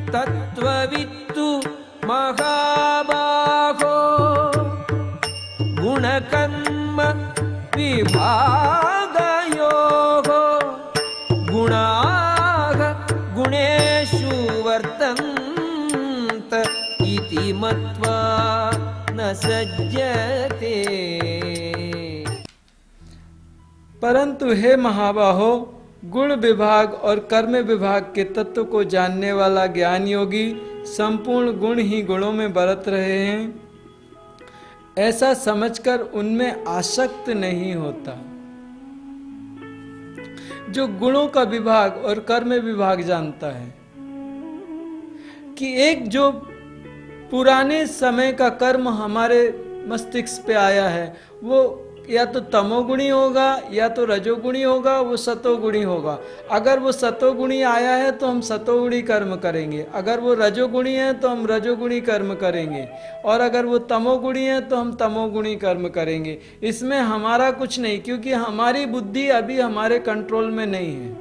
तत्त्ववित्तु महाबाहो गुणकर्म विभागयोः गुणाः गुणेषु वर्तन्त इति मत्वा न सज्जते। परंतु हे महाबाहो, गुण विभाग और कर्म विभाग के तत्व को जानने वाला ज्ञान योगी संपूर्ण गुण ही गुणों में बरत रहे हैं, ऐसा समझकर उनमें आसक्त नहीं होता। जो गुणों का विभाग और कर्म विभाग जानता है कि एक जो पुराने समय का कर्म हमारे मस्तिष्क पे आया है वो या तो तमोगुणी होगा या तो रजोगुणी होगा, वो सतोगुणी होगा। अगर वो सतोगुणी आया है तो हम सतोगुणी कर्म करेंगे, अगर वो रजोगुणी है तो हम रजोगुणी कर्म करेंगे, और अगर वो तमोगुणी है तो हम तमोगुणी कर्म करेंगे। इसमें हमारा कुछ नहीं, क्योंकि हमारी बुद्धि अभी हमारे कंट्रोल में नहीं है।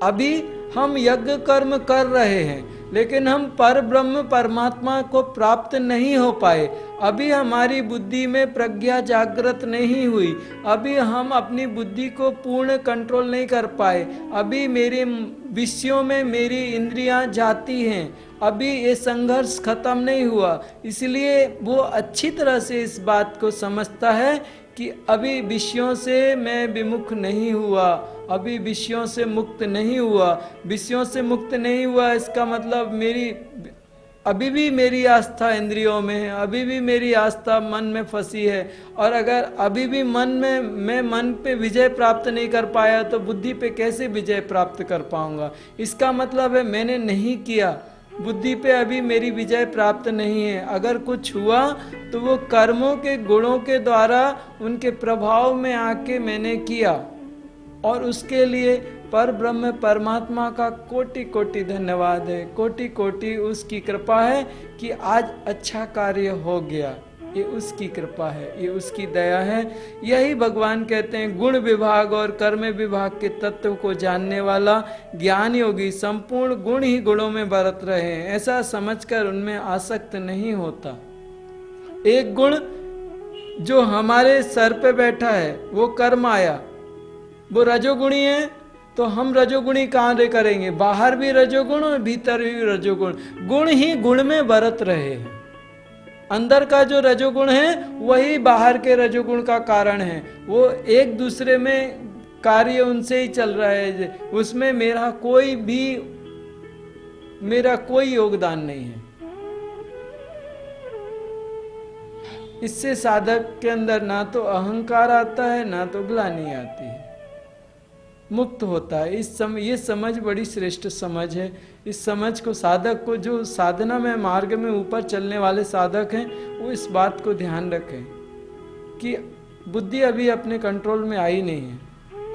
अभी हम यज्ञ कर्म कर रहे हैं लेकिन हम पर ब्रह्म परमात्मा को प्राप्त नहीं हो पाए। अभी हमारी बुद्धि में प्रज्ञा जागृत नहीं हुई, अभी हम अपनी बुद्धि को पूर्ण कंट्रोल नहीं कर पाए। अभी मेरे विषयों में मेरी इंद्रियां जाती हैं, अभी ये संघर्ष खत्म नहीं हुआ। इसलिए वो अच्छी तरह से इस बात को समझता है कि अभी विषयों से मैं विमुख नहीं हुआ, अभी विषयों से मुक्त नहीं हुआ। विषयों से मुक्त नहीं हुआ इसका मतलब अभी भी मेरी आस्था इंद्रियों में है, अभी भी मेरी आस्था मन में फंसी है। और अगर अभी भी मैं मन पे विजय प्राप्त नहीं कर पाया तो बुद्धि पे कैसे विजय प्राप्त कर पाऊंगा। इसका मतलब है मैंने नहीं किया, बुद्धि पे अभी मेरी विजय प्राप्त नहीं है। अगर कुछ हुआ तो वो कर्मों के गुणों के द्वारा उनके प्रभाव में आके मैंने किया, और उसके लिए पर ब्रह्म परमात्मा का कोटि कोटि धन्यवाद है, कोटि कोटि उसकी कृपा है कि आज अच्छा कार्य हो गया। ये उसकी कृपा है, ये उसकी दया है। यही भगवान कहते हैं गुण विभाग और कर्म विभाग के तत्व को जानने वाला ज्ञान योगी संपूर्ण गुण ही गुणों में बरत रहे हैं, ऐसा समझकर उनमें आसक्त नहीं होता। एक गुण जो हमारे सर पे बैठा है वो कर्म आया, वो रजोगुणी है, तो हम रजोगुणी कार्य करेंगे। बाहर भी रजोगुण और भीतर भी रजोगुण, गुण ही गुण में बरत रहे हैं। अंदर का जो रजोगुण है वही बाहर के रजोगुण का कारण है। वो एक दूसरे में कार्य उनसे ही चल रहा है, उसमें मेरा कोई योगदान नहीं है। इससे साधक के अंदर ना तो अहंकार आता है ना तो ग्लानि आती है, मुक्त होता है। ये समझ बड़ी श्रेष्ठ समझ है। इस समझ को साधक को, जो साधना में मार्ग में ऊपर चलने वाले साधक हैं, वो इस बात को ध्यान रखें कि बुद्धि अभी अपने कंट्रोल में आई नहीं है।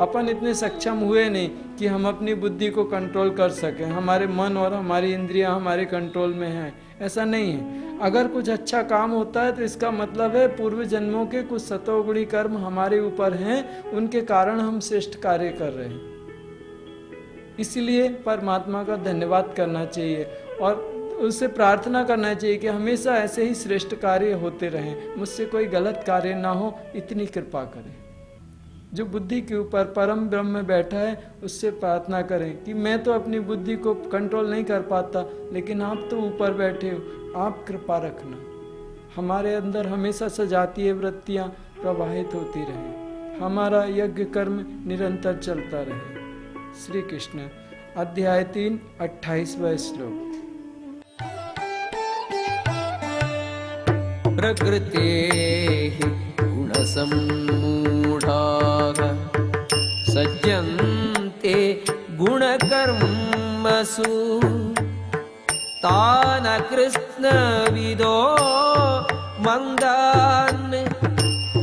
अपन इतने सक्षम हुए नहीं कि हम अपनी बुद्धि को कंट्रोल कर सकें। हमारे मन और हमारी इंद्रियां हमारे कंट्रोल में हैं, ऐसा नहीं है। अगर कुछ अच्छा काम होता है तो इसका मतलब है पूर्व जन्मों के कुछ सतोगुणी कर्म हमारे ऊपर हैं, उनके कारण हम श्रेष्ठ कार्य कर रहे हैं। इसलिए परमात्मा का धन्यवाद करना चाहिए और उससे प्रार्थना करना चाहिए कि हमेशा ऐसे ही श्रेष्ठ कार्य होते रहें, मुझसे कोई गलत कार्य ना हो, इतनी कृपा करें। जो बुद्धि के ऊपर परम ब्रह्म में बैठा है उससे प्रार्थना करें कि मैं तो अपनी बुद्धि को कंट्रोल नहीं कर पाता, लेकिन आप तो ऊपर बैठे हो, आप कृपा रखना। हमारे अंदर हमेशा सजातीय वृत्तियाँ प्रवाहित होती रहे, हमारा यज्ञ कर्म निरंतर चलता रहे। श्री कृष्ण। अध्याय 3 28वां श्लोक। प्रकृतेः गुणसम्मूढाः सज्जन्ते गुणकर्मसु तान् कृष्णविदो मंदान्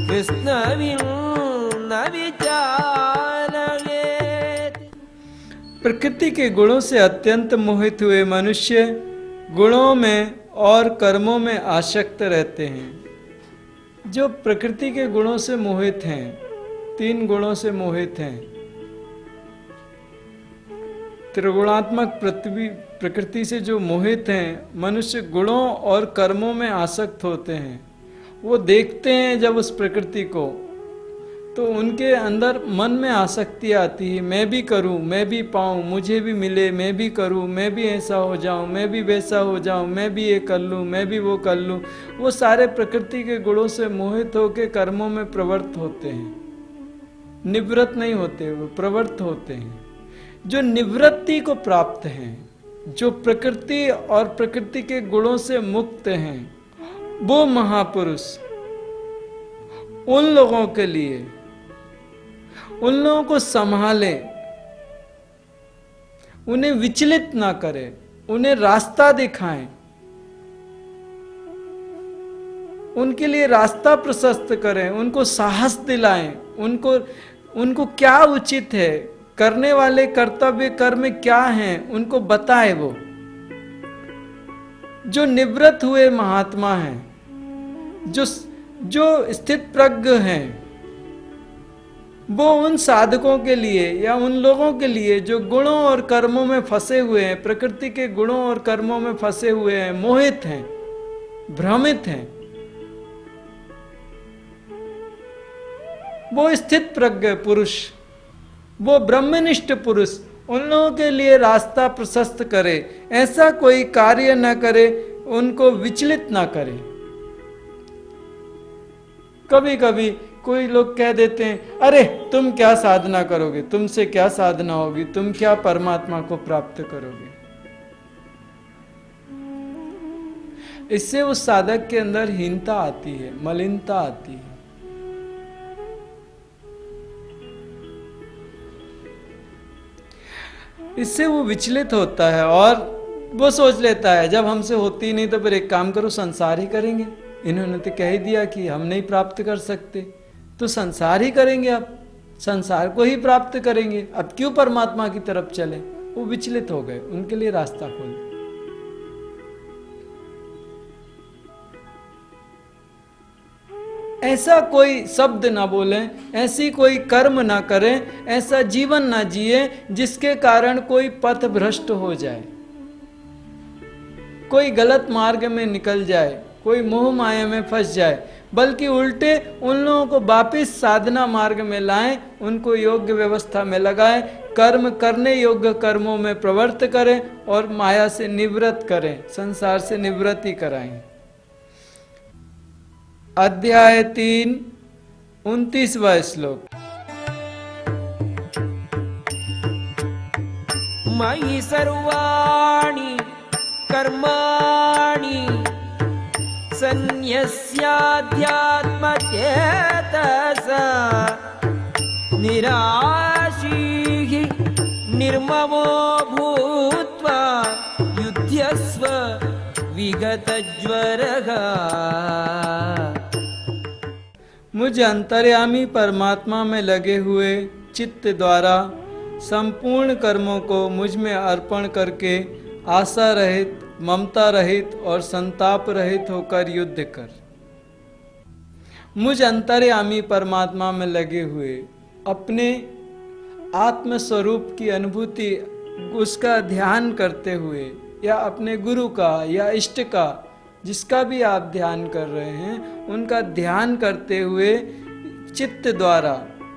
कृष्णविन् विचारयेत्। प्रकृति के गुणों से अत्यंत मोहित हुए मनुष्य गुणों में और कर्मों में आसक्त रहते हैं। जो प्रकृति के गुणों से मोहित हैं, 3 गुणों से मोहित हैं, त्रिगुणात्मक पृथ्वी प्रकृति से जो मोहित हैं, मनुष्य गुणों और कर्मों में आसक्त होते हैं। वो देखते हैं जब उस प्रकृति को, तो उनके अंदर मन में आसक्ति आती है, मैं भी करूं, मैं भी पाऊं, मुझे भी मिले, मैं भी करूं, मैं भी ऐसा हो जाऊं, मैं भी वैसा हो जाऊं, मैं भी ये कर लूं, मैं भी वो कर लूं। वो सारे प्रकृति के गुणों से मोहित होकर कर्मों में प्रवृत्त होते हैं। निवृत्त नहीं होते, वो प्रवृत्त होते हैं। जो निवृत्ति को प्राप्त हैं, जो प्रकृति और प्रकृति के गुणों से मुक्त हैं, वो महापुरुष उन लोगों के लिए, उन लोगों को संभाले, उन्हें विचलित ना करे, उन्हें रास्ता दिखाएं, उनके लिए रास्ता प्रशस्त करें, उनको साहस दिलाएं, उनको क्या उचित है, करने वाले कर्तव्य कर्म क्या हैं, उनको बताए। वो जो निवृत्त हुए महात्मा हैं, जो स्थित प्रज्ञ हैं, वो उन साधकों के लिए या उन लोगों के लिए जो गुणों और कर्मों में फंसे हुए हैं, प्रकृति के गुणों और कर्मों में फंसे हुए हैं, मोहित हैं, भ्रमित हैं, वो स्थित प्रज्ञ पुरुष, वो ब्रह्मनिष्ठ पुरुष उन लोगों के लिए रास्ता प्रशस्त करे, ऐसा कोई कार्य न करे, उनको विचलित ना करे। कभी कभी कोई लोग कह देते हैं, अरे तुम क्या साधना करोगे, तुमसे क्या साधना होगी, तुम क्या परमात्मा को प्राप्त करोगे। इससे उस साधक के अंदर हीनता आती है, मलिनता आती है। इससे वो विचलित होता है और वो सोच लेता है जब हमसे होती नहीं तो फिर एक काम करो, संसार ही करेंगे। इन्होंने तो कह ही दिया कि हम नहीं प्राप्त कर सकते, तो संसार ही करेंगे, अब संसार को ही प्राप्त करेंगे, अब क्यों परमात्मा की तरफ चले। वो विचलित हो गए, उनके लिए रास्ता खोल दिया। ऐसा कोई शब्द ना बोलें, ऐसी कोई कर्म ना करें, ऐसा जीवन ना जिए जिसके कारण कोई पथ भ्रष्ट हो जाए, कोई गलत मार्ग में निकल जाए, कोई मोह माया में फंस जाए, बल्कि उल्टे उन लोगों को वापिस साधना मार्ग में लाएं, उनको योग्य व्यवस्था में लगाएं, कर्म करने योग्य कर्मों में प्रवृत्त करें और माया से निवृत्त करें, संसार से निवृत्ति कराएं। अध्याय 3 29वां श्लोक। मयि सर्वाणि कर्माणि सन्न्यस्याध्यात्मचेतसा निराशीः निर्ममो भूत्वा युध्यस्व विगतज्वरः। मुझ अंतर्यामी परमात्मा में लगे हुए चित्त द्वारा संपूर्ण कर्मों को मुझ में अर्पण करके आशा रहित, ममता रहित और संताप रहित होकर युद्ध कर। मुझ अंतर्यामी परमात्मा में लगे हुए अपने आत्म स्वरूप की अनुभूति, उसका ध्यान करते हुए, या अपने गुरु का या इष्ट का, जिसका भी आप ध्यान कर रहे हैं, उनका ध्यान करते हुए चित्त द्वारा,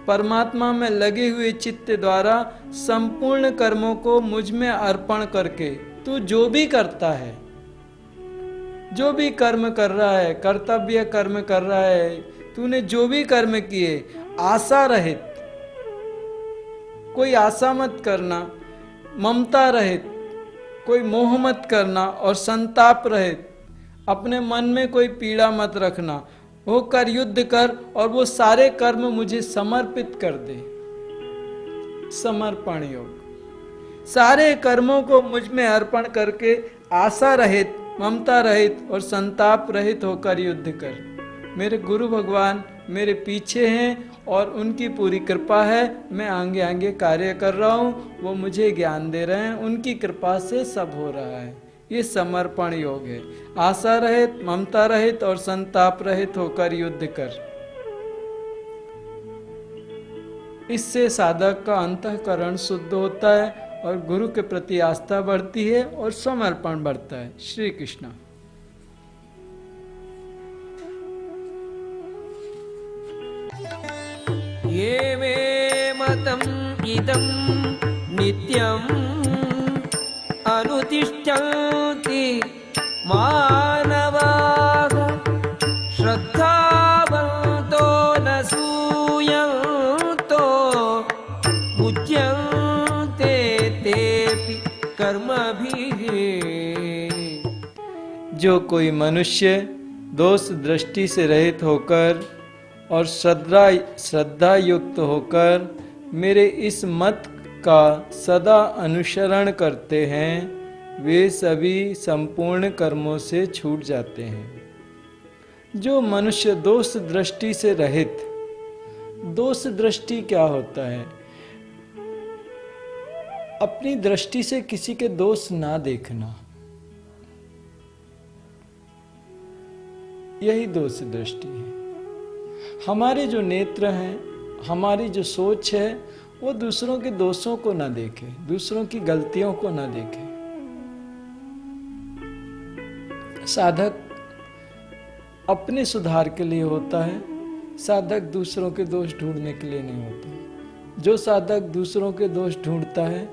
परमात्मा में लगे हुए चित्त द्वारा संपूर्ण कर्मों को मुझ में अर्पण करके, तू जो भी करता है, जो भी कर्म कर रहा है, कर्तव्य कर्म कर रहा है, तूने जो भी कर्म किए, आशा रहित, कोई आशा मत करना, ममता रहित, कोई मोह मत करना, और संताप रहित, अपने मन में कोई पीड़ा मत रखना, होकर युद्ध कर और वो सारे कर्म मुझे समर्पित कर दे। समर्पण योग। सारे कर्मों को मुझ में अर्पण करके आशा रहित, ममता रहित और संताप रहित होकर युद्ध कर। मेरे गुरु भगवान मेरे पीछे हैं और उनकी पूरी कृपा है, मैं आगे आगे कार्य कर रहा हूँ, वो मुझे ज्ञान दे रहे हैं, उनकी कृपा से सब हो रहा है। ये समर्पण योग है। आशा रहित, ममता रहित और संताप रहित होकर युद्ध कर। इससे साधक का अंतःकरण शुद्ध होता है और गुरु के प्रति आस्था बढ़ती है और समर्पण बढ़ता है। श्री कृष्ण। ये मे मतम् इदं नित्यम् अनुतिष्ठन्ति मानवाः श्रद्धावन्तो न सूयन्तो मुच्यन्ते तेऽपि कर्मभिः। जो कोई मनुष्य दोष दृष्टि से रहित होकर और श्रद्धा युक्त होकर मेरे इस मत का सदा अनुसरण करते हैं, वे सभी संपूर्ण कर्मों से छूट जाते हैं। जो मनुष्य दोष दृष्टि से रहित, दोष दृष्टि क्या होता है? अपनी दृष्टि से किसी के दोष ना देखना, यही दोष दृष्टि है। हमारे जो नेत्र हैं, हमारी जो सोच है, वो दूसरों के दोषों को ना देखे, दूसरों की गलतियों को ना देखे। साधक अपने सुधार के लिए होता है, साधक दूसरों के दोष ढूंढने के लिए नहीं होता। जो साधक दूसरों के दोष ढूंढता है,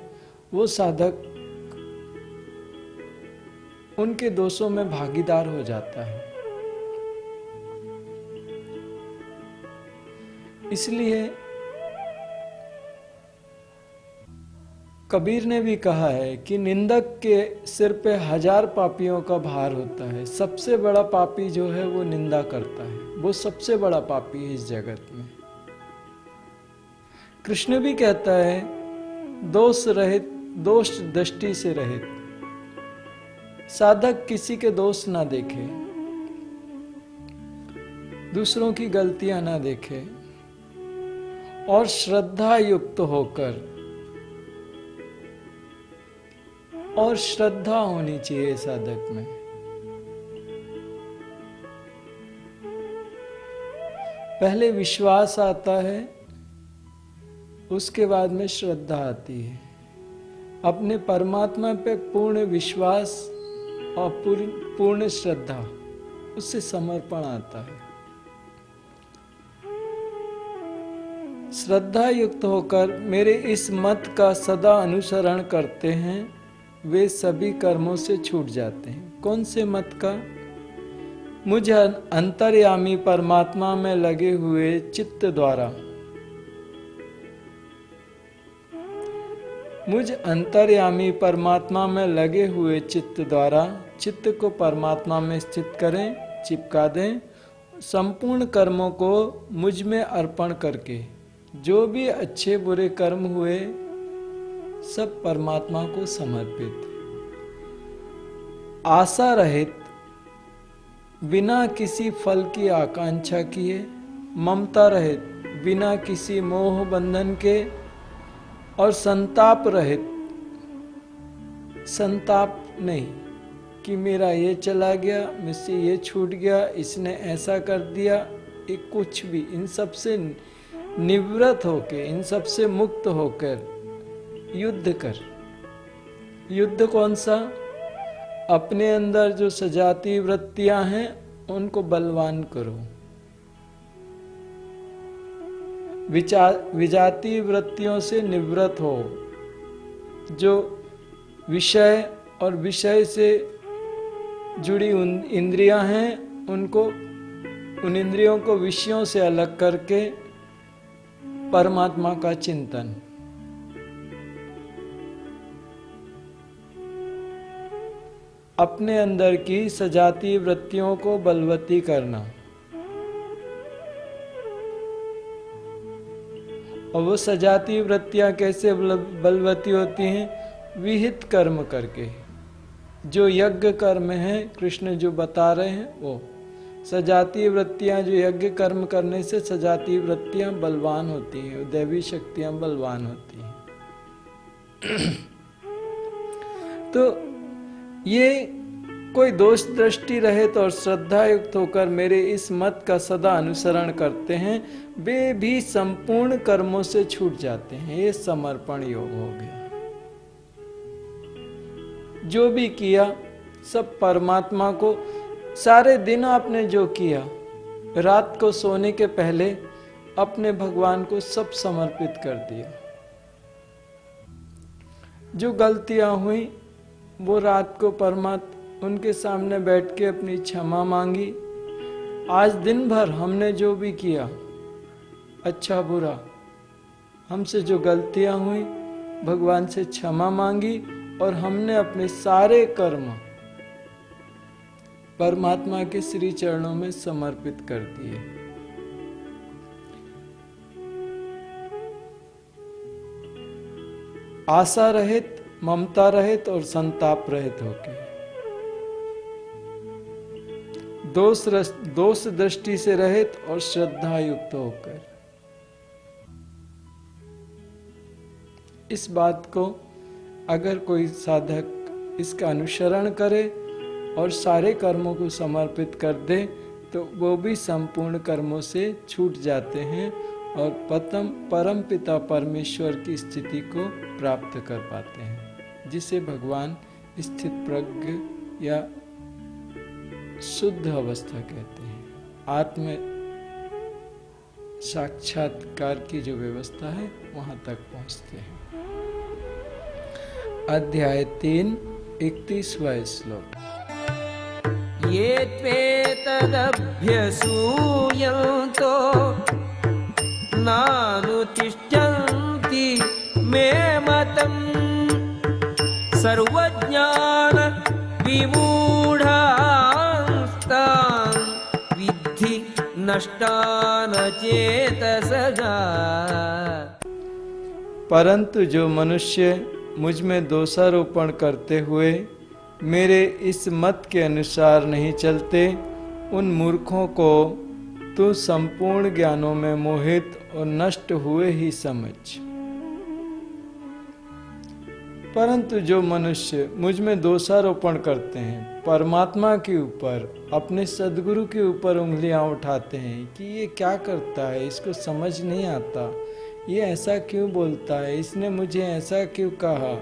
वो साधक उनके दोषों में भागीदार हो जाता है। इसलिए कबीर ने भी कहा है कि निंदक के सिर पे 1000 पापियों का भार होता है, सबसे बड़ा पापी जो है वो निंदा करता है, वो सबसे बड़ा पापी है इस जगत में। कृष्ण भी कहता है दोष रहित, दोष दृष्टि से रहित। साधक किसी के दोष ना देखे, दूसरों की गलतियां ना देखे और श्रद्धा युक्त होकर, और श्रद्धा होनी चाहिए साधक में। पहले विश्वास आता है, उसके बाद में श्रद्धा आती है। अपने परमात्मा पे पूर्ण विश्वास और पूर्ण श्रद्धा, उससे समर्पण आता है। श्रद्धा युक्त होकर मेरे इस मत का सदा अनुसरण करते हैं, वे सभी कर्मों से छूट जाते हैं। कौन से मत का? मुझ अंतर्यामी परमात्मा में लगे हुए चित्त द्वारा, मुझ अंतर्यामी परमात्मा में लगे हुए चित्त द्वारा चित्त को परमात्मा में स्थित करें, चिपका दें। संपूर्ण कर्मों को मुझ में अर्पण करके जो भी अच्छे बुरे कर्म हुए सब परमात्मा को समर्पित, आशा रहित, बिना किसी फल की आकांक्षा किए, ममता रहित, बिना किसी मोह बंधन के, और संताप रहित। संताप नहीं कि मेरा ये चला गया, मुझसे ये छूट गया, इसने ऐसा कर दिया, ये कुछ भी, इन सब से निवृत्त होकर, इन सब से मुक्त होकर युद्ध कर। युद्ध कौन सा? अपने अंदर जो सजाती वृत्तियां हैं उनको बलवान करो। विजाती वृत्तियों से निवृत्त हो। जो विषय और विषय से जुड़ी उन इंद्रियां हैं, उनको, उन इंद्रियों को विषयों से अलग करके परमात्मा का चिंतन। अपने अंदर की सजाती वृत्तियों को बलवती करना। और वो सजाती वृत्तियां कैसे बलवती होती हैं? विहित कर्म करके। जो यज्ञ कर्म है, कृष्ण जो बता रहे हैं, वो सजाती वृत्तियां, जो यज्ञ कर्म करने से सजाती वृत्तियां बलवान होती हैं, दैवी शक्तियां बलवान होती हैं। तो ये कोई दोष दृष्टि रहित और श्रद्धा युक्त होकर मेरे इस मत का सदा अनुसरण करते हैं, वे भी संपूर्ण कर्मों से छूट जाते हैं। ये समर्पण योग हो गया। जो भी किया सब परमात्मा को, सारे दिन आपने जो किया, रात को सोने के पहले अपने भगवान को सब समर्पित कर दिया। जो गलतियां हुई वो रात को परमात्मा उनके सामने बैठ के अपनी क्षमा मांगी। आज दिन भर हमने जो भी किया, अच्छा बुरा, हमसे जो गलतियां हुई, भगवान से क्षमा मांगी और हमने अपने सारे कर्म परमात्मा के श्री चरणों में समर्पित कर दिए। आशा रहित, ममता रहित और संताप रहित होके, दोष दृष्टि से रहित और श्रद्धा युक्त होकर। इस बात को अगर कोई साधक इसका अनुसरण करे और सारे कर्मों को समर्पित कर दे तो वो भी संपूर्ण कर्मों से छूट जाते हैं और परम पिता परमेश्वर की स्थिति को प्राप्त कर पाते हैं, जिसे भगवान स्थित प्रज्ञ या शुद्ध अवस्था कहते हैं। आत्म साक्षात्कार की जो व्यवस्था है वहां तक पहुंचते हैं। अध्याय 3 31वां श्लोक। ये त्वेतदभ्यसूयन्तो नानुतिष्ठन्ति मे मतम् सर्वज्ञान विमूढांस्तान् विद्धि नष्टान चेतसः। परंतु जो मनुष्य मुझ में दोषारोपण करते हुए मेरे इस मत के अनुसार नहीं चलते, उन मूर्खों को तू संपूर्ण ज्ञानों में मोहित और नष्ट हुए ही समझ। परंतु जो मनुष्य मुझ में दोषारोपण करते हैं, परमात्मा के ऊपर, अपने सदगुरु के ऊपर उंगलियां उठाते हैं कि ये क्या करता है, इसको समझ नहीं आता, ये ऐसा क्यों बोलता है, इसने मुझे ऐसा क्यों कहा,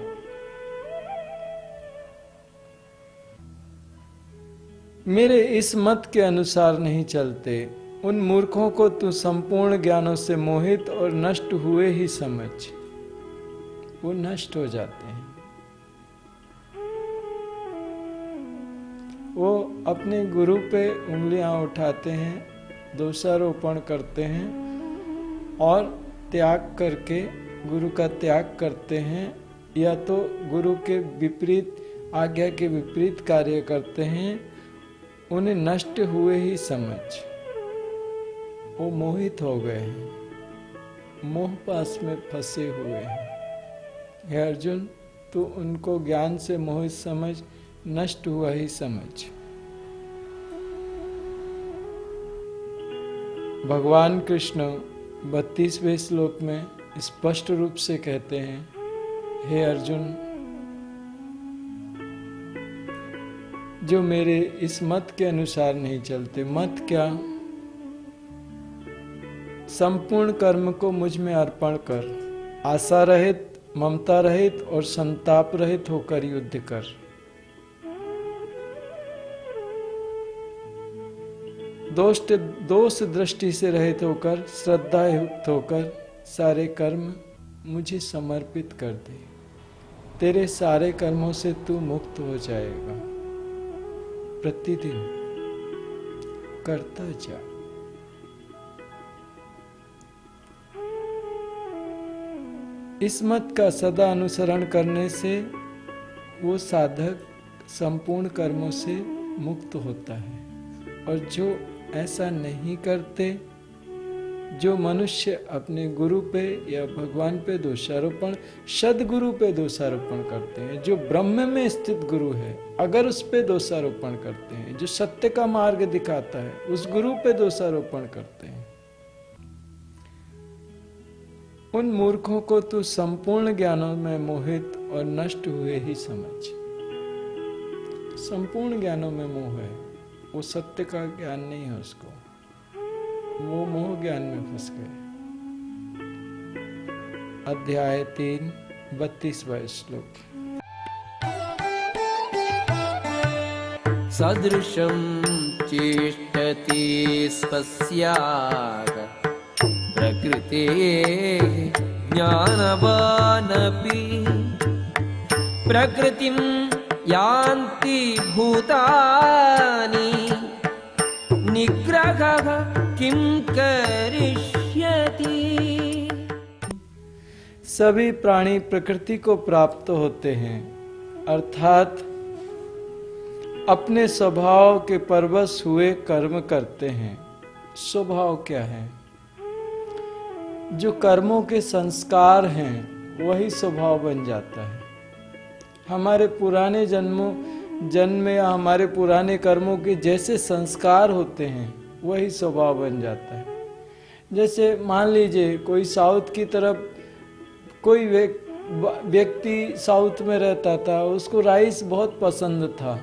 मेरे इस मत के अनुसार नहीं चलते, उन मूर्खों को तू संपूर्ण ज्ञानों से मोहित और नष्ट हुए ही समझ। वो नष्ट हो जाते हैं। वो अपने गुरु पे उंगलियां उठाते हैं, दोषारोपण करते हैं और त्याग करके गुरु का त्याग करते हैं, या तो गुरु के विपरीत, आज्ञा के विपरीत कार्य करते हैं। उन्हें नष्ट हुए ही समझ। वो मोहित हो गए हैं, मोह पास में फंसे हुए हैं। हे अर्जुन, तू उनको ज्ञान से मोहित समझ, नष्ट हुआ ही समझ। भगवान कृष्ण 32वें श्लोक में स्पष्ट रूप से कहते हैं, हे अर्जुन, जो मेरे इस मत के अनुसार नहीं चलते, मत क्या, संपूर्ण कर्म को मुझ में अर्पण कर, आशा रहित, ममता रहित और संताप रहित होकर युद्ध कर। दोष दृष्टि से रहित होकर, श्रद्धा युक्त होकर सारे कर्म मुझे समर्पित कर दे। तेरे सारे कर्मों से तू मुक्त हो जाएगा। प्रतिदिन करता जा। इस मत का सदा अनुसरण करने से वो साधक संपूर्ण कर्मों से मुक्त होता है। और जो ऐसा नहीं करते, जो मनुष्य अपने गुरु पे या भगवान पे दोषारोपण, सदगुरु पे दोषारोपण करते हैं, जो ब्रह्म में स्थित गुरु है अगर उस पे दोषारोपण करते हैं, जो सत्य का मार्ग दिखाता है उस गुरु पे दोषारोपण करते हैं, उन मूर्खों को तू संपूर्ण ज्ञानों में मोहित और नष्ट हुए ही समझ। संपूर्ण ज्ञानों में मोह है, वो सत्य का ज्ञान नहीं है, उसको वो मोह ज्ञान में फंस गए। अध्याय 3 32वां श्लोक। सदृशं चेष्टते स्वस्याः प्रकृतेः ज्ञानवानपि प्रकृतिं यान्ति भूतानि निग्रहः किं करिष्यति। सभी प्राणी प्रकृति को प्राप्त होते हैं, अर्थात अपने स्वभाव के परवश हुए कर्म करते हैं। स्वभाव क्या है? जो कर्मों के संस्कार हैं वही स्वभाव बन जाता है। हमारे पुराने जन्म या हमारे पुराने कर्मों के जैसे संस्कार होते हैं वही स्वभाव बन जाता है। जैसे मान लीजिए कोई साउथ की तरफ कोई व्यक्ति साउथ में रहता था, उसको राइस बहुत पसंद था।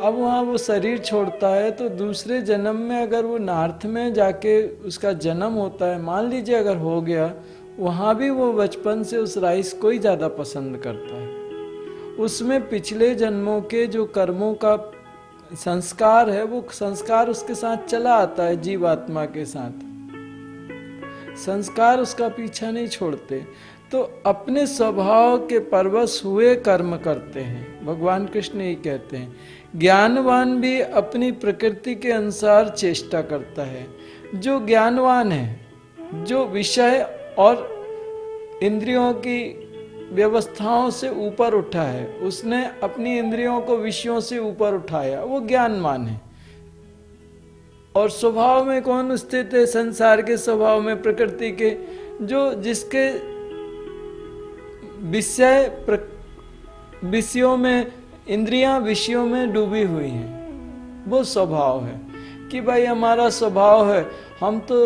अब वहाँ वो शरीर छोड़ता है तो दूसरे जन्म में अगर वो नॉर्थ में जाके उसका जन्म होता है, मान लीजिए अगर हो गया, वहाँ भी वो बचपन से उस राइस को ही ज़्यादा पसंद करता है। उसमें पिछले जन्मों के जो कर्मों का संस्कार है वो संस्कार उसके साथ चला आता है। जीवात्मा के साथ संस्कार उसका पीछा नहीं छोड़ते, तो अपने स्वभाव के परवश हुए कर्म करते हैं। भगवान कृष्ण ही कहते हैं, ज्ञानवान भी अपनी प्रकृति के अनुसार चेष्टा करता है। जो ज्ञानवान है, जो विषय और इंद्रियों की व्यवस्थाओं से ऊपर उठा है, उसने अपनी इंद्रियों को विषयों से ऊपर उठाया, वो ज्ञानवान है। और स्वभाव में कौन स्थित है? संसार के स्वभाव में, प्रकृति के, जो जिसके विषयों में, इंद्रियां विषयों में डूबी हुई हैं, वो स्वभाव है। कि भाई हमारा स्वभाव है, हम तो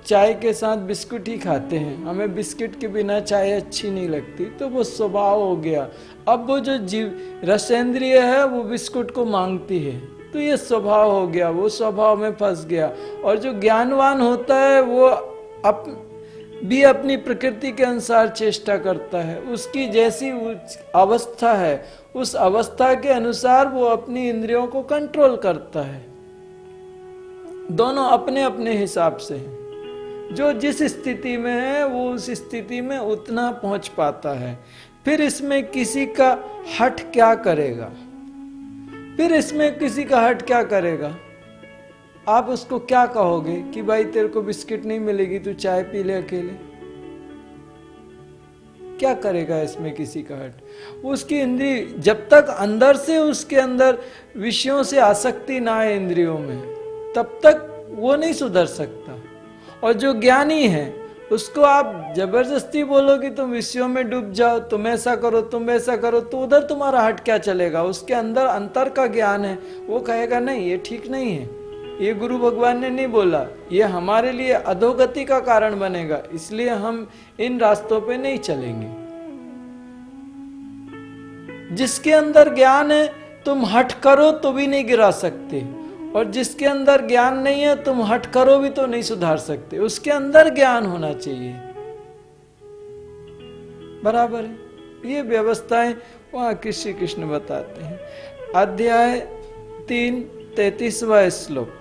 चाय के साथ बिस्कुट ही खाते हैं, हमें बिस्किट के बिना चाय अच्छी नहीं लगती, तो वो स्वभाव हो गया। अब वो जो जीव रसेंद्रिय है वो बिस्कुट को मांगती है, तो ये स्वभाव हो गया, वो स्वभाव में फंस गया। और जो ज्ञानवान होता है वो भी अपनी प्रकृति के अनुसार चेष्टा करता है। उसकी जैसी अवस्था है, उस अवस्था के अनुसार वो अपनी इंद्रियों को कंट्रोल करता है। दोनों अपने अपने हिसाब से हैं। जो जिस स्थिति में है वो उस स्थिति में उतना पहुंच पाता है। फिर इसमें किसी का हट क्या करेगा? फिर इसमें किसी का हट क्या करेगा? आप उसको क्या कहोगे कि भाई तेरे को बिस्किट नहीं मिलेगी, तू चाय पी ले अकेले? क्या करेगा इसमें किसी का हट? उसकी इंद्रिय जब तक अंदर से उसके अंदर विषयों से आसक्ति ना है इंद्रियों में, तब तक वो नहीं सुधर सकता। और जो ज्ञानी है उसको आप जबरदस्ती बोलो कि तुम विषयों में डूब जाओ, तुम ऐसा करो, तुम ऐसा करो, तो उधर तुम्हारा हट क्या चलेगा? उसके अंदर अंतर का ज्ञान है, वो कहेगा नहीं ये ठीक नहीं है, ये गुरु भगवान ने नहीं बोला, ये हमारे लिए अधोगति का कारण बनेगा, इसलिए हम इन रास्तों पे नहीं चलेंगे। जिसके अंदर ज्ञान है तुम हट करो तो भी नहीं गिरा सकते, और जिसके अंदर ज्ञान नहीं है तुम हट करो भी तो नहीं सुधार सकते। उसके अंदर ज्ञान होना चाहिए, बराबर है। ये व्यवस्थाएं वहां श्री कृष्ण बताते हैं। अध्याय 3 33वां श्लोक।